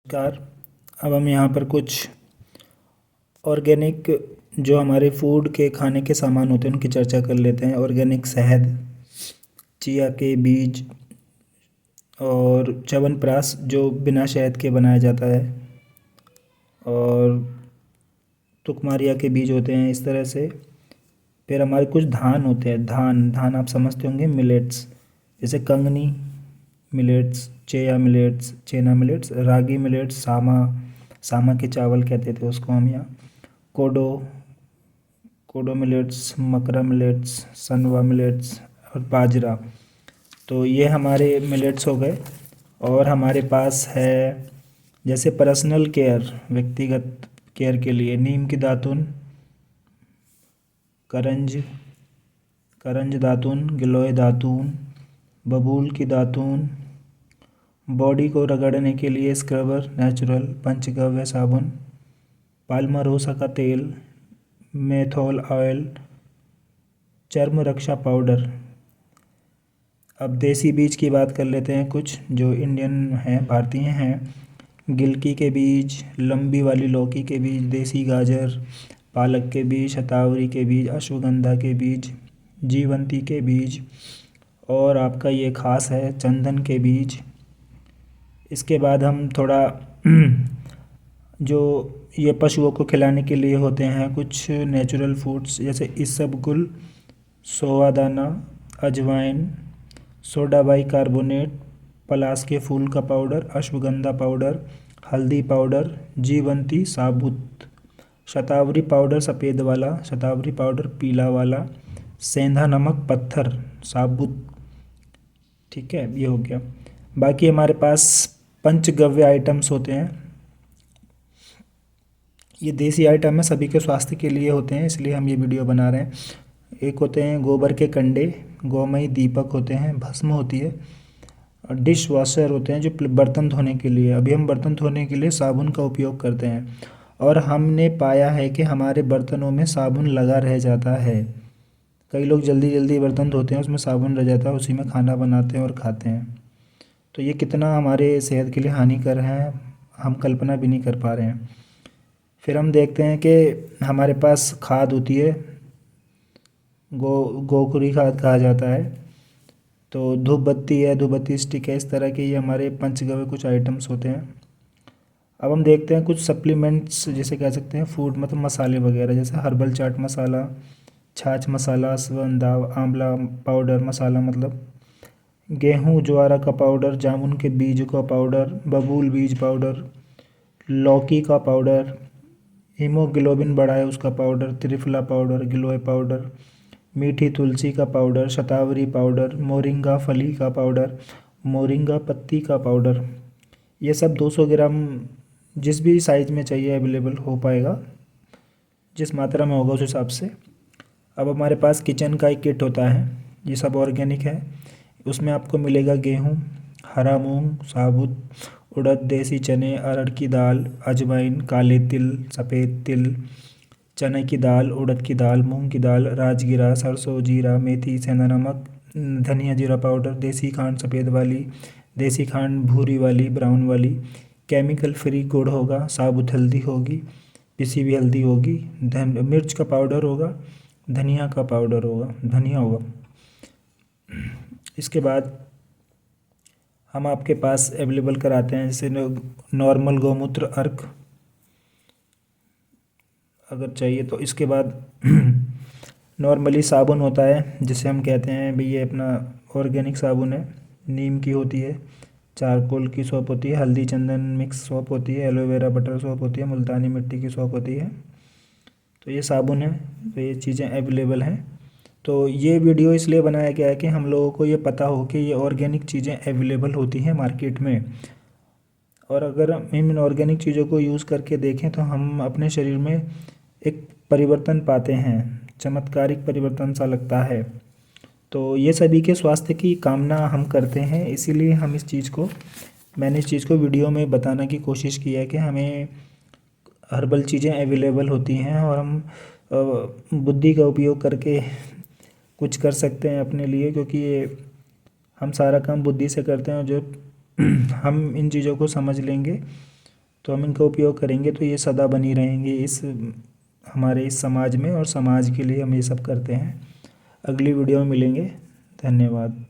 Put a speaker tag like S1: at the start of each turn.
S1: नमस्कार। अब हम यहाँ पर कुछ ऑर्गेनिक जो हमारे फूड के खाने के सामान होते हैं उनकी चर्चा कर लेते हैं। ऑर्गेनिक शहद, चिया के बीज और च्यवनप्राश जो बिना शहद के बनाया जाता है, और तुकमारिया के बीज होते हैं इस तरह से। फिर हमारे कुछ धान होते हैं, धान धान आप समझते होंगे, मिलेट्स, जैसे कंगनी मिलेट्स, चेया मिलेट्स, चेना मिलेट्स, रागी मिलेट्स, सामा सामा के चावल कहते थे उसको हम यहाँ, कोडो कोडो मिलेट्स, मकरा मिलेट्स, सनवा मिलेट्स और बाजरा। तो ये हमारे मिलेट्स हो गए। और हमारे पास है जैसे पर्सनल केयर, व्यक्तिगत केयर के लिए नीम की दातुन, करंज करंज दातुन, गिलोय दातुन, बबूल की दातुन, बॉडी को रगड़ने के लिए स्क्रबर, नेचुरल पंचगव्य साबुन, पाल्मरोसा का तेल, मेथोल ऑयल, चर्म रक्षा पाउडर। अब देसी बीज की बात कर लेते हैं, कुछ जो इंडियन हैं, भारतीय हैं। गिलकी के बीज, लंबी वाली लौकी के बीज, देसी गाजर, पालक के बीज, शतावरी के बीज, अश्वगंधा के बीज, जीवंती के बीज, और आपका ये खास है चंदन के बीज। इसके बाद हम थोड़ा जो ये पशुओं को खिलाने के लिए होते हैं कुछ नेचुरल फूड्स, जैसे इसबगुल, सोआदाना, अजवाइन, सोडा बाइकार्बोनेट, पलास के फूल का पाउडर, अश्वगंधा पाउडर, हल्दी पाउडर, जीवंती साबुत, शतावरी पाउडर सफ़ेद वाला, शतावरी पाउडर पीला वाला, सेंधा नमक पत्थर साबुत। ठीक है, ये हो गया। बाकी हमारे पास पंचगव्य आइटम्स होते हैं। ये देसी आइटम है, सभी के स्वास्थ्य के लिए होते हैं, इसलिए हम ये वीडियो बना रहे हैं। एक होते हैं गोबर के कंडे, गोमय दीपक होते हैं, भस्म होती है, और डिश वॉशर होते हैं जो बर्तन धोने के लिए। अभी हम बर्तन धोने के लिए साबुन का उपयोग करते हैं, और हमने पाया है कि हमारे बर्तनों में साबुन लगा रह जाता है। कई लोग जल्दी जल्दी बर्तन धोते हैं, उसमें साबुन रह जाता है, उसी में खाना बनाते हैं और खाते हैं। तो ये कितना हमारे सेहत के लिए हानिकर है, हम कल्पना भी नहीं कर पा रहे हैं। फिर हम देखते हैं कि हमारे पास खाद होती है, गोखुरी खाद कहा जाता है। तो धूप बत्ती है, धूप बत्ती स्टिक है, इस तरह के ये हमारे पंचगव्य कुछ आइटम्स होते हैं। अब हम देखते हैं कुछ सप्लीमेंट्स, जैसे कह सकते हैं फूड, मतलब मसाले वगैरह, जैसे हर्बल चाट मसाला, छाछ मसाला, अश्वगंधा आंवला पाउडर मसाला, मतलब गेहूं ज्वारा का पाउडर, जामुन के बीज का पाउडर, बबूल बीज पाउडर, लौकी का पाउडर, हीमोग्लोबिन बढ़ाए उसका पाउडर, त्रिफला पाउडर, गिलोय पाउडर, मीठी तुलसी का पाउडर, शतावरी पाउडर, मोरिंगा फली का पाउडर, मोरिंगा पत्ती का पाउडर। ये सब 200 ग्राम जिस भी साइज़ में चाहिए अवेलेबल हो पाएगा, जिस मात्रा में होगा उस हिसाब से। अब हमारे पास किचन का एक किट होता है, ये सब ऑर्गेनिक है। उसमें आपको मिलेगा गेहूँ, हरा मूंग, साबुत उड़द, देसी चने, अरहर की दाल, अजवाइन, काले तिल, सफ़ेद तिल, चने की दाल, उड़द की दाल, मूंग की दाल, राजगिरा, सरसों, जीरा, मेथी, सेंधा नमक, धनिया जीरा पाउडर, देसी खांड सफ़ेद वाली, देसी खांड भूरी वाली, ब्राउन वाली, केमिकल फ्री गुड़ होगा, साबुत हल्दी होगी, पिसी हुई हल्दी होगी, मिर्च का पाउडर होगा, धनिया का पाउडर होगा, धनिया होगा। इसके बाद हम आपके पास अवेलेबल कराते हैं, जैसे नॉर्मल गौमूत्र अर्क अगर चाहिए तो। इसके बाद नॉर्मली साबुन होता है, जिसे हम कहते हैं भाई ये अपना ऑर्गेनिक साबुन है, नीम की होती है, चारकोल की सोप होती है, हल्दी चंदन मिक्स सोप होती है, एलोवेरा बटर सोप होती है, मुल्तानी मिट्टी की सोप होती है। तो ये साबुन है, तो ये चीज़ें अवेलेबल हैं। तो ये वीडियो इसलिए बनाया गया है कि हम लोगों को ये पता हो कि ये ऑर्गेनिक चीज़ें अवेलेबल होती हैं मार्केट में, और अगर हम इन ऑर्गेनिक चीज़ों को यूज़ करके देखें तो हम अपने शरीर में एक परिवर्तन पाते हैं, चमत्कारिक परिवर्तन सा लगता है। तो ये सभी के स्वास्थ्य की कामना हम करते हैं, इसीलिए हम मैंने इस चीज़ को वीडियो में बताने की कोशिश की है कि हमें हर्बल चीज़ें अवेलेबल होती हैं, और हम बुद्धि का उपयोग करके कुछ कर सकते हैं अपने लिए, क्योंकि ये हम सारा काम बुद्धि से करते हैं। जो हम इन चीज़ों को समझ लेंगे तो हम इनका उपयोग करेंगे तो ये सदा बनी रहेंगी इस हमारे इस समाज में, और समाज के लिए हम ये सब करते हैं। अगली वीडियो में मिलेंगे। धन्यवाद।